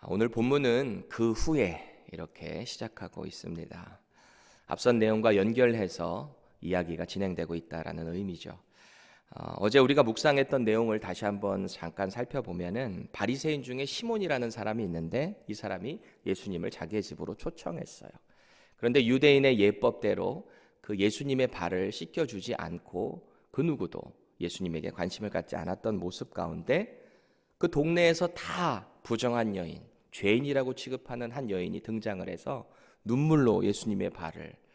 오늘 본문은 그 후에 이렇게 시작하고 있습니다. 앞선 내용과 연결해서 이야기가 진행되고 있다라는 의미죠. 어제 우리가 묵상했던 내용을 다시 한번 잠깐 살펴보면은 바리새인 중에 시몬이라는 사람이 있는데 이 사람이 예수님을 자기의 집으로 초청했어요. 그런데 유대인의 예법대로 그 예수님의 발을 씻겨주지 않고 그 누구도 예수님에게 관심을 갖지 않았던 모습 가운데 그 동네에서 다 부정한 여인, 죄인이라고 취급하는 한 여인이 등장을 해서 눈물로 예수님의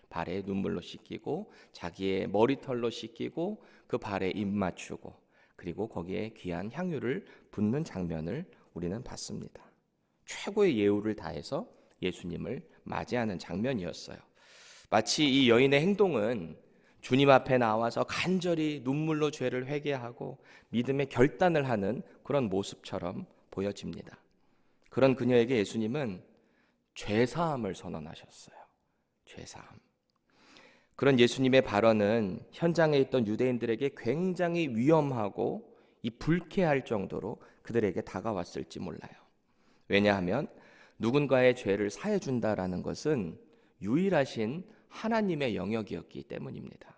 발에 눈물로 씻기고 자기의 머리털로 씻기고 그 발에 입 맞추고 그리고 거기에 귀한 향유를 붓는 장면을 우리는 봤습니다. 최고의 예우를 다해서 예수님을 맞이하는 장면이었어요. 마치 이 여인의 행동은 주님 앞에 나와서 간절히 눈물로 죄를 회개하고 믿음의 결단을 하는 그런 모습처럼 보여집니다. 그런 그녀에게 예수님은 죄사함을 선언하셨어요. 죄사함. 그런 예수님의 발언은 현장에 있던 유대인들에게 굉장히 위험하고 불쾌할 정도로 그들에게 다가왔을지 몰라요. 왜냐하면 누군가의 죄를 사해 준다라는 것은 유일하신 하나님의 영역이었기 때문입니다.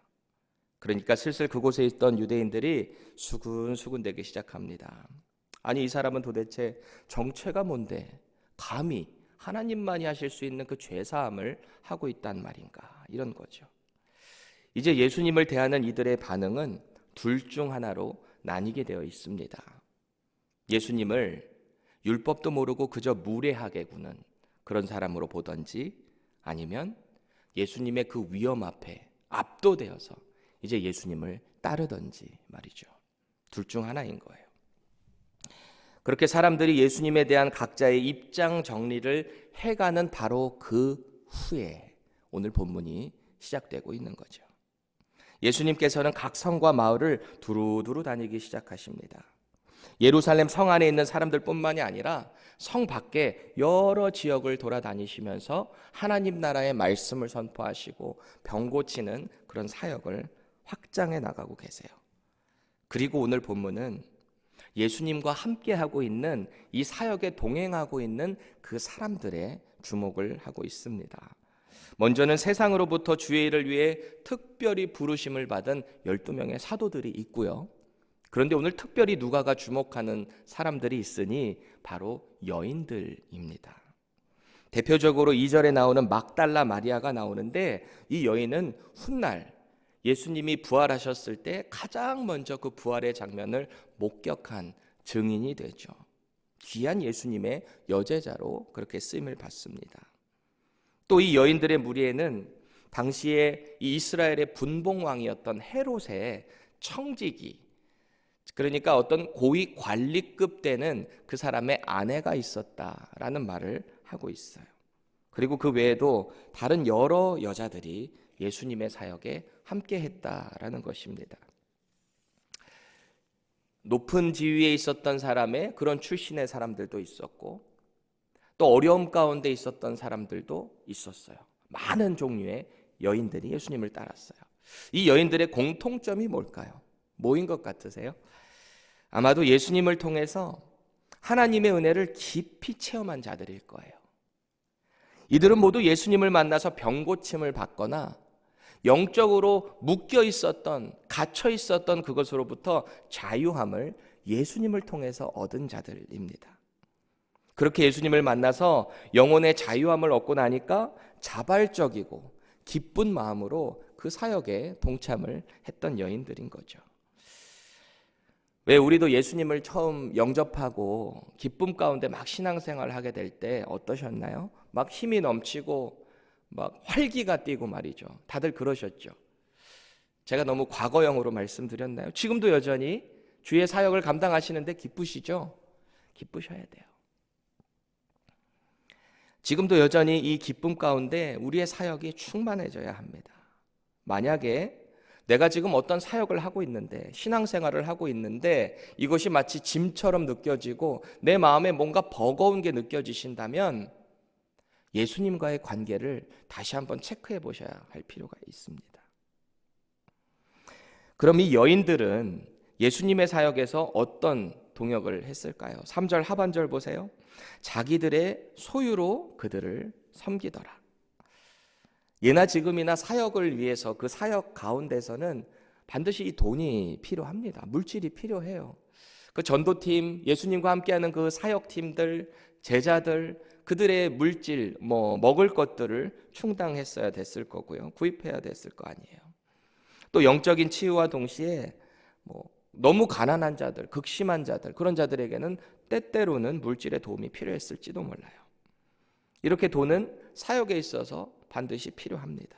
그러니까 슬슬 그곳에 있던 유대인들이 수근수근대기 시작합니다. 아니, 이 사람은 도대체 정체가 뭔데 감히 하나님만이 하실 수 있는 그 죄사함을 하고 있단 말인가, 이런 거죠. 이제 예수님을 대하는 이들의 반응은 둘 중 하나로 나뉘게 되어 있습니다. 예수님을 율법도 모르고 그저 무례하게 구는 그런 사람으로 보던지, 아니면 예수님의 그 위험 앞에 압도되어서 이제 예수님을 따르던지 말이죠. 둘 중 하나인 거예요. 그렇게 사람들이 예수님에 대한 각자의 입장 정리를 해가는 바로 그 후에 오늘 본문이 시작되고 있는 거죠. 예수님께서는 각 성과 마을을 두루두루 다니기 시작하십니다. 예루살렘 성 안에 있는 사람들뿐만이 아니라 성 밖에 여러 지역을 돌아다니시면서 하나님 나라의 말씀을 선포하시고 병 고치는 그런 사역을 확장해 나가고 계세요. 그리고 오늘 본문은 예수님과 함께하고 있는 이 사역에 동행하고 있는 그 사람들의 주목을 하고 있습니다. 먼저는 세상으로부터 주의 일을 위해 특별히 부르심을 받은 12명의 사도들이 있고요. 그런데 오늘 특별히 누가가 주목하는 사람들이 있으니 바로 여인들입니다. 대표적으로 2절에 나오는 막달라 마리아가 나오는데 이 여인은 훗날 예수님이 부활하셨을 때 가장 먼저 그 부활의 장면을 목격한 증인이 되죠. 귀한 예수님의 여제자로 그렇게 쓰임을 받습니다. 또 이 여인들의 무리에는 당시에 이 이스라엘의 분봉왕이었던 헤롯의 청지기, 그러니까 어떤 고위 관리급 되는 그 사람의 아내가 있었다라는 말을 하고 있어요. 그리고 그 외에도 다른 여러 여자들이 예수님의 사역에 함께 했다라는 것입니다. 높은 지위에 있었던 사람의 그런 출신의 사람들도 있었고 또 어려움 가운데 있었던 사람들도 있었어요. 많은 종류의 여인들이 예수님을 따랐어요. 이 여인들의 공통점이 뭘까요? 뭐인 것 같으세요? 아마도 예수님을 통해서 하나님의 은혜를 깊이 체험한 자들일 거예요. 이들은 모두 예수님을 만나서 병 고침을 받거나 영적으로 묶여 있었던, 갇혀 있었던 그것으로부터 자유함을 예수님을 통해서 얻은 자들입니다. 그렇게 예수님을 만나서 영혼의 자유함을 얻고 나니까 자발적이고 기쁜 마음으로 그 사역에 동참을 했던 여인들인 거죠. 왜 우리도 예수님을 처음 영접하고 기쁨 가운데 막 신앙생활을 하게 될 때 어떠셨나요? 막 힘이 넘치고 막 활기가 뛰고 말이죠. 다들 그러셨죠. 제가 너무 과거형으로 말씀드렸나요? 지금도 여전히 주의 사역을 감당하시는데 기쁘시죠? 기쁘셔야 돼요. 지금도 여전히 이 기쁨 가운데 우리의 사역이 충만해져야 합니다. 만약에 내가 지금 어떤 사역을 하고 있는데, 신앙생활을 하고 있는데 이것이 마치 짐처럼 느껴지고 내 마음에 뭔가 버거운 게 느껴지신다면 예수님과의 관계를 다시 한번 체크해 보셔야 할 필요가 있습니다. 그럼 이 여인들은 예수님의 사역에서 어떤 동역을 했을까요? 3절 하반절 보세요. 자기들의 소유로 그들을 섬기더라. 예나 지금이나 사역을 위해서 그 사역 가운데서는 반드시 이 돈이 필요합니다. 물질이 필요해요. 그 전도팀, 예수님과 함께하는 그 사역팀들, 제자들, 그들의 물질, 먹을 것들을 충당했어야 됐을 거고요. 구입해야 됐을 거 아니에요. 또 영적인 치유와 동시에 너무 가난한 자들, 극심한 자들, 그런 자들에게는 때때로는 물질의 도움이 필요했을지도 몰라요. 이렇게 돈은 사역에 있어서 반드시 필요합니다.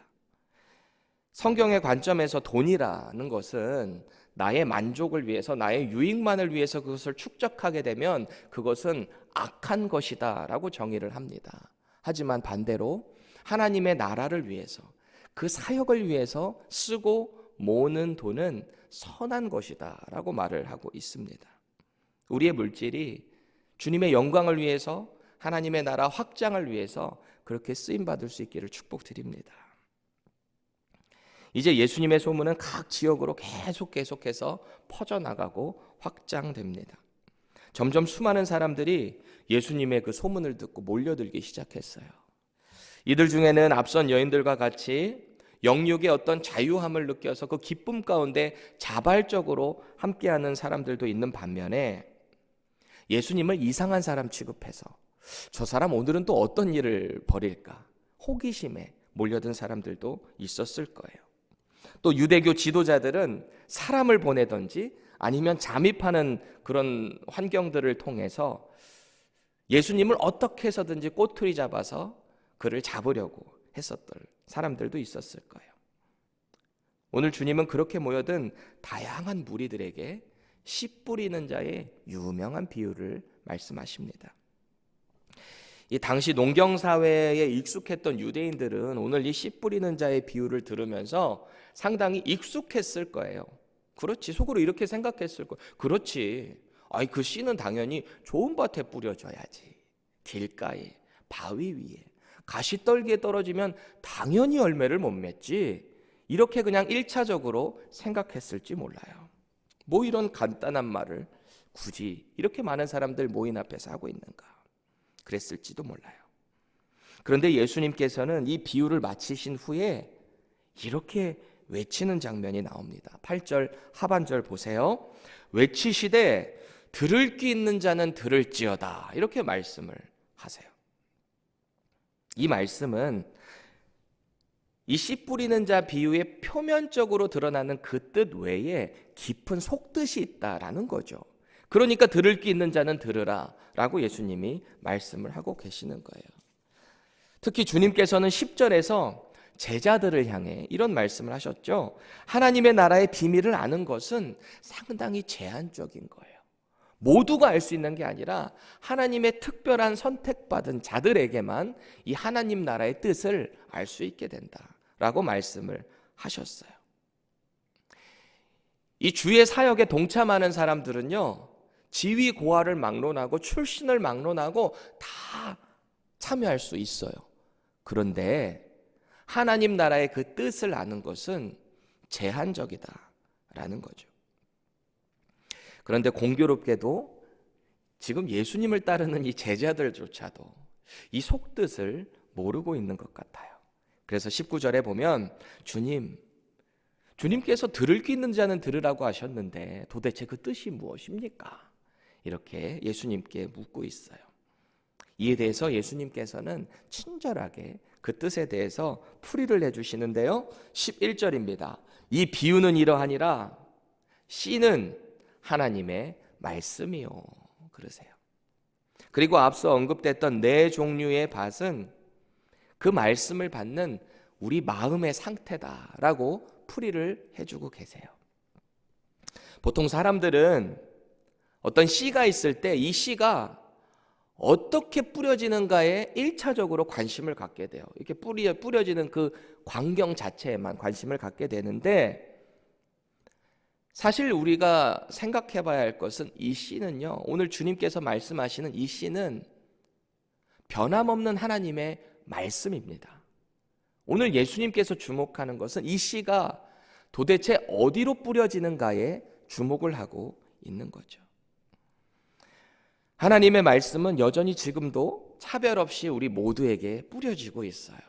성경의 관점에서 돈이라는 것은 나의 만족을 위해서, 나의 유익만을 위해서 그것을 축적하게 되면 그것은 악한 것이다 라고 정의를 합니다. 하지만 반대로 하나님의 나라를 위해서, 그 사역을 위해서 쓰고 모으는 돈은 선한 것이다 라고 말을 하고 있습니다. 우리의 물질이 주님의 영광을 위해서, 하나님의 나라 확장을 위해서 그렇게 쓰임받을 수 있기를 축복드립니다. 이제 예수님의 소문은 각 지역으로 계속해서 퍼져나가고 확장됩니다. 점점 수많은 사람들이 예수님의 그 소문을 듣고 몰려들기 시작했어요. 이들 중에는 앞선 여인들과 같이 영육의 어떤 자유함을 느껴서 그 기쁨 가운데 자발적으로 함께하는 사람들도 있는 반면에 예수님을 이상한 사람 취급해서 저 사람 오늘은 또 어떤 일을 벌일까 호기심에 몰려든 사람들도 있었을 거예요. 또 유대교 지도자들은 사람을 보내든지 아니면 잠입하는 그런 환경들을 통해서 예수님을 어떻게 해서든지 꼬투리 잡아서 그를 잡으려고 했었던 사람들도 있었을 거예요. 오늘 주님은 그렇게 모여든 다양한 무리들에게 씨 뿌리는 자의 유명한 비유를 말씀하십니다. 이 당시 농경 사회에 익숙했던 유대인들은 오늘 이 씨 뿌리는 자의 비유를 들으면서 상당히 익숙했을 거예요. 그렇지, 속으로 이렇게 생각했을 거예요. 그렇지, 그 씨는 당연히 좋은 밭에 뿌려져야지. 길가에, 바위 위에, 가시떨기에 떨어지면 당연히 열매를 못 맺지. 이렇게 그냥 1차적으로 생각했을지 몰라요. 이런 간단한 말을 굳이 이렇게 많은 사람들 모인 앞에서 하고 있는가, 그랬을지도 몰라요. 그런데 예수님께서는 이 비유를 마치신 후에 이렇게 외치는 장면이 나옵니다. 8절 하반절 보세요. 외치시되 들을 귀 있는 자는 들을지어다, 이렇게 말씀을 하세요. 이 말씀은 이 씨 뿌리는 자 비유의 표면적으로 드러나는 그 뜻 외에 깊은 속뜻이 있다라는 거죠. 그러니까 들을 귀 있는 자는 들으라 라고 예수님이 말씀을 하고 계시는 거예요. 특히 주님께서는 10절에서 제자들을 향해 이런 말씀을 하셨죠. 하나님의 나라의 비밀을 아는 것은 상당히 제한적인 거예요. 모두가 알 수 있는 게 아니라 하나님의 특별한 선택받은 자들에게만 이 하나님 나라의 뜻을 알 수 있게 된다라고 말씀을 하셨어요. 이 주의 사역에 동참하는 사람들은요, 지위 고하를 막론하고 출신을 막론하고 다 참여할 수 있어요. 그런데 하나님 나라의 그 뜻을 아는 것은 제한적이다라는 거죠. 그런데 공교롭게도 지금 예수님을 따르는 이 제자들조차도 이 속뜻을 모르고 있는 것 같아요. 그래서 19절에 보면 주님께서 들을 귀 있는 자는 들으라고 하셨는데 도대체 그 뜻이 무엇입니까? 이렇게 예수님께 묻고 있어요. 이에 대해서 예수님께서는 친절하게 그 뜻에 대해서 풀이를 해주시는데요. 11절입니다. 이 비유는 이러하니라, 씨는 하나님의 말씀이요, 그러세요. 그리고 앞서 언급됐던 네 종류의 밭은 그 말씀을 받는 우리 마음의 상태다라고 풀이를 해주고 계세요. 보통 사람들은 어떤 씨가 있을 때 이 씨가 어떻게 뿌려지는가에 1차적으로 관심을 갖게 돼요. 이렇게 뿌려지는 그 광경 자체에만 관심을 갖게 되는데, 사실 우리가 생각해 봐야 할 것은 이 씨는요, 오늘 주님께서 말씀하시는 이 씨는 변함없는 하나님의 말씀입니다. 오늘 예수님께서 주목하는 것은 이 씨가 도대체 어디로 뿌려지는가에 주목을 하고 있는 거죠. 하나님의 말씀은 여전히 지금도 차별 없이 우리 모두에게 뿌려지고 있어요.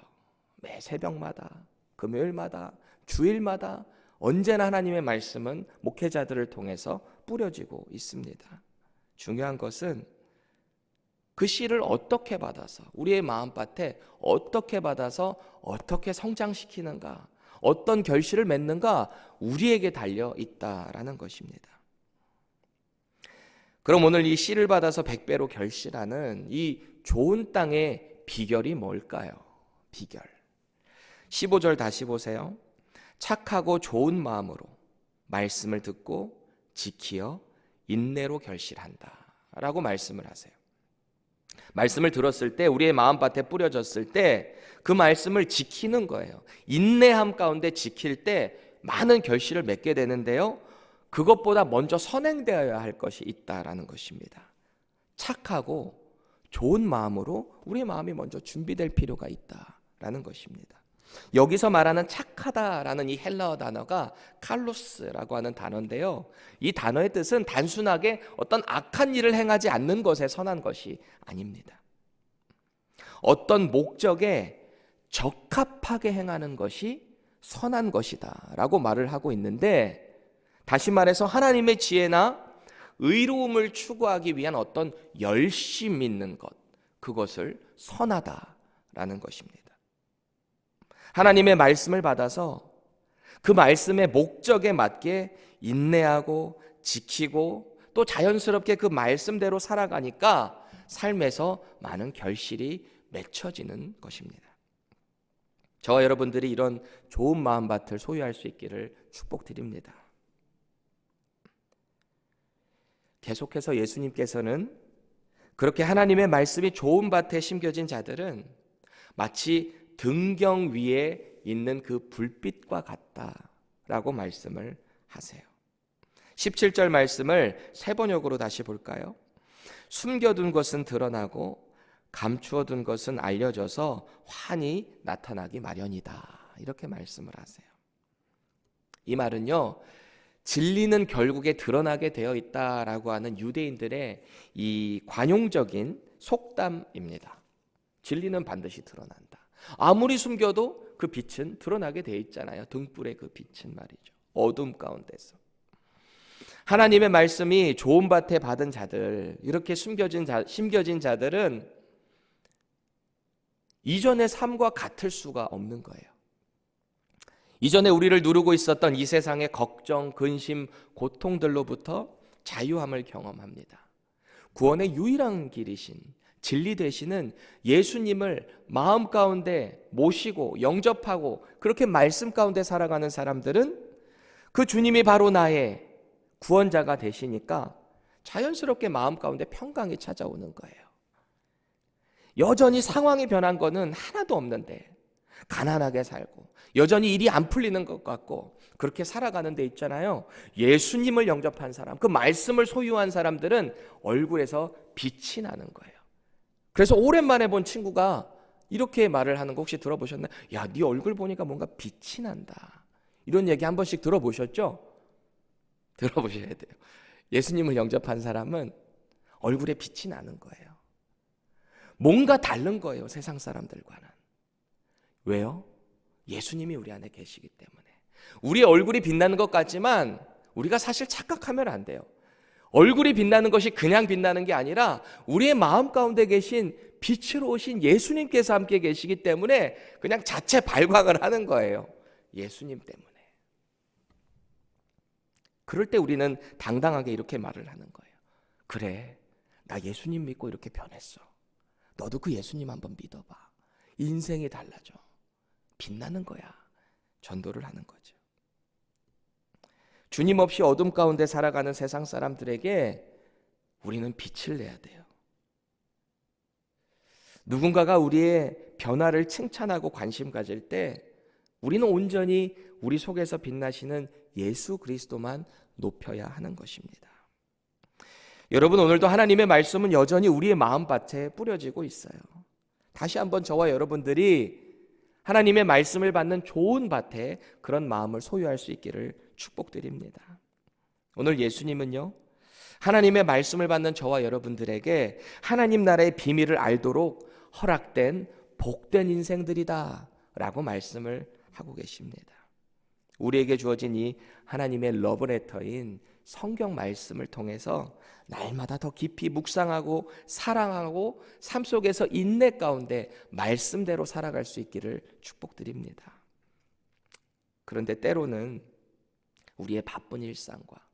매 새벽마다, 금요일마다, 주일마다 언제나 하나님의 말씀은 목회자들을 통해서 뿌려지고 있습니다. 중요한 것은 그 씨를 어떻게 받아서, 우리의 마음밭에 어떻게 받아서 어떻게 성장시키는가, 어떤 결실을 맺는가, 우리에게 달려 있다라는 것입니다. 그럼 오늘 이 씨를 받아서 100배로 결실하는 이 좋은 땅의 비결이 뭘까요? 비결. 15절 다시 보세요. 착하고 좋은 마음으로 말씀을 듣고 지키어 인내로 결실한다 라고 말씀을 하세요. 말씀을 들었을 때, 우리의 마음밭에 뿌려졌을 때 그 말씀을 지키는 거예요. 인내함 가운데 지킬 때 많은 결실을 맺게 되는데요, 그것보다 먼저 선행되어야 할 것이 있다라는 것입니다. 착하고 좋은 마음으로 우리의 마음이 먼저 준비될 필요가 있다라는 것입니다. 여기서 말하는 착하다라는 이 헬라어 단어가 칼로스라고 하는 단어인데요, 이 단어의 뜻은 단순하게 어떤 악한 일을 행하지 않는 것에 선한 것이 아닙니다. 어떤 목적에 적합하게 행하는 것이 선한 것이다 라고 말을 하고 있는데, 다시 말해서 하나님의 지혜나 의로움을 추구하기 위한 어떤 열심 있는 것, 그것을 선하다라는 것입니다. 하나님의 말씀을 받아서 그 말씀의 목적에 맞게 인내하고 지키고 또 자연스럽게 그 말씀대로 살아가니까 삶에서 많은 결실이 맺혀지는 것입니다. 저와 여러분들이 이런 좋은 마음밭을 소유할 수 있기를 축복드립니다. 계속해서 예수님께서는 그렇게 하나님의 말씀이 좋은 밭에 심겨진 자들은 마치 등경 위에 있는 그 불빛과 같다라고 말씀을 하세요. 17절 말씀을 세 번역으로 다시 볼까요? 숨겨둔 것은 드러나고 감추어둔 것은 알려져서 환히 나타나기 마련이다, 이렇게 말씀을 하세요. 이 말은요, 진리는 결국에 드러나게 되어 있다라고 하는 유대인들의 이 관용적인 속담입니다. 진리는 반드시 드러난다. 아무리 숨겨도 그 빛은 드러나게 되어 있잖아요. 등불의 그 빛은 말이죠. 어둠 가운데서. 하나님의 말씀이 좋은 밭에 받은 자들, 이렇게 심겨진 자들은 이전의 삶과 같을 수가 없는 거예요. 이전에 우리를 누르고 있었던 이 세상의 걱정, 근심, 고통들로부터 자유함을 경험합니다. 구원의 유일한 길이신, 진리 되시는 예수님을 마음 가운데 모시고 영접하고 그렇게 말씀 가운데 살아가는 사람들은 그 주님이 바로 나의 구원자가 되시니까 자연스럽게 마음 가운데 평강이 찾아오는 거예요. 여전히 상황이 변한 거는 하나도 없는데 가난하게 살고 여전히 일이 안 풀리는 것 같고 그렇게 살아가는 데 있잖아요. 예수님을 영접한 사람, 그 말씀을 소유한 사람들은 얼굴에서 빛이 나는 거예요. 그래서 오랜만에 본 친구가 이렇게 말을 하는 거 혹시 들어보셨나요? 야, 네 얼굴 보니까 뭔가 빛이 난다. 이런 얘기 한 번씩 들어보셨죠? 들어보셔야 돼요. 예수님을 영접한 사람은 얼굴에 빛이 나는 거예요. 뭔가 다른 거예요, 세상 사람들과는. 왜요? 예수님이 우리 안에 계시기 때문에. 우리의 얼굴이 빛나는 것 같지만 우리가 사실 착각하면 안 돼요. 얼굴이 빛나는 것이 그냥 빛나는 게 아니라 우리의 마음 가운데 계신 빛으로 오신 예수님께서 함께 계시기 때문에 그냥 자체 발광을 하는 거예요. 예수님 때문에. 그럴 때 우리는 당당하게 이렇게 말을 하는 거예요. 그래, 나 예수님 믿고 이렇게 변했어. 너도 그 예수님 한번 믿어봐. 인생이 달라져. 빛나는 거야. 전도를 하는 거죠. 주님 없이 어둠 가운데 살아가는 세상 사람들에게 우리는 빛을 내야 돼요. 누군가가 우리의 변화를 칭찬하고 관심 가질 때 우리는 온전히 우리 속에서 빛나시는 예수 그리스도만 높여야 하는 것입니다. 여러분, 오늘도 하나님의 말씀은 여전히 우리의 마음밭에 뿌려지고 있어요. 다시 한번 저와 여러분들이 하나님의 말씀을 받는 좋은 밭에 그런 마음을 소유할 수 있기를 축복드립니다. 오늘 예수님은요, 하나님의 말씀을 받는 저와 여러분들에게 하나님 나라의 비밀을 알도록 허락된 복된 인생들이다 라고 말씀을 하고 계십니다. 우리에게 주어진 이 하나님의 러브레터인 성경 말씀을 통해서 날마다 더 깊이 묵상하고 사랑하고 삶 속에서 인내 가운데 말씀대로 살아갈 수 있기를 축복드립니다. 그런데 때로는 우리의 바쁜 일상과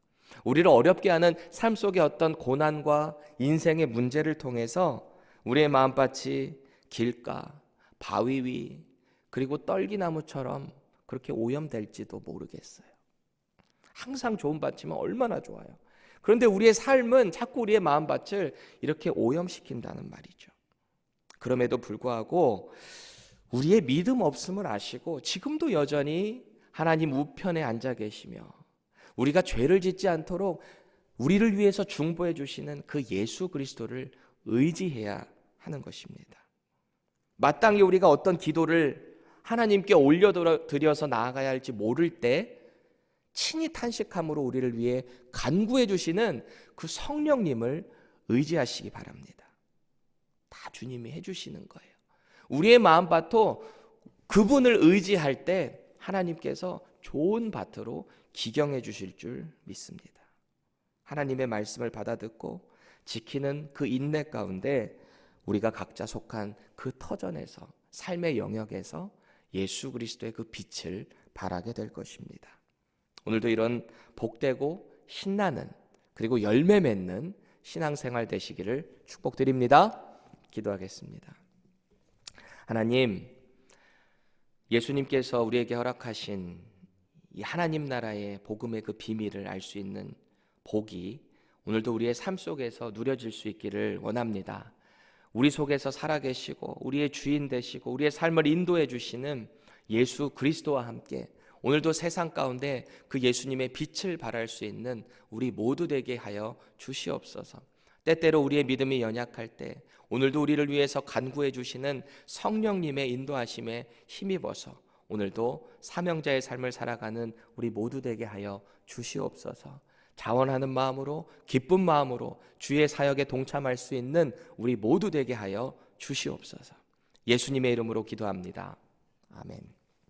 우리를 어렵게 하는 삶 속의 어떤 고난과 인생의 문제를 통해서 우리의 마음밭이 길가, 바위 위, 그리고 떨기나무처럼 그렇게 오염될지도 모르겠어요. 항상 좋은 밭이면 얼마나 좋아요. 그런데 우리의 삶은 자꾸 우리의 마음밭을 이렇게 오염시킨다는 말이죠. 그럼에도 불구하고 우리의 믿음 없음을 아시고 지금도 여전히 하나님 우편에 앉아 계시며 우리가 죄를 짓지 않도록 우리를 위해서 중보해 주시는 그 예수 그리스도를 의지해야 하는 것입니다. 마땅히 우리가 어떤 기도를 하나님께 올려드려서 나아가야 할지 모를 때 친히 탄식함으로 우리를 위해 간구해 주시는 그 성령님을 의지하시기 바랍니다. 다 주님이 해주시는 거예요. 우리의 마음밭도 그분을 의지할 때 하나님께서 좋은 밭으로 기경해 주실 줄 믿습니다. 하나님의 말씀을 받아듣고 지키는 그 인내 가운데 우리가 각자 속한 그 터전에서 삶의 영역에서 예수 그리스도의 그 빛을 발하게 될 것입니다. 오늘도 이런 복되고 신나는 그리고 열매 맺는 신앙생활 되시기를 축복드립니다. 기도하겠습니다. 하나님, 예수님께서 우리에게 허락하신 이 하나님 나라의 복음의 그 비밀을 알 수 있는 복이 오늘도 우리의 삶 속에서 누려질 수 있기를 원합니다. 우리 속에서 살아계시고 우리의 주인 되시고 우리의 삶을 인도해 주시는 예수 그리스도와 함께 오늘도 세상 가운데 그 예수님의 빛을 발할 수 있는 우리 모두 되게 하여 주시옵소서. 때때로 우리의 믿음이 연약할 때 오늘도 우리를 위해서 간구해 주시는 성령님의 인도하심에 힘입어서 오늘도 사명자의 삶을 살아가는 우리 모두 되게 하여 주시옵소서. 자원하는 마음으로 기쁜 마음으로 주의 사역에 동참할 수 있는 우리 모두 되게 하여 주시옵소서. 예수님의 이름으로 기도합니다. 아멘.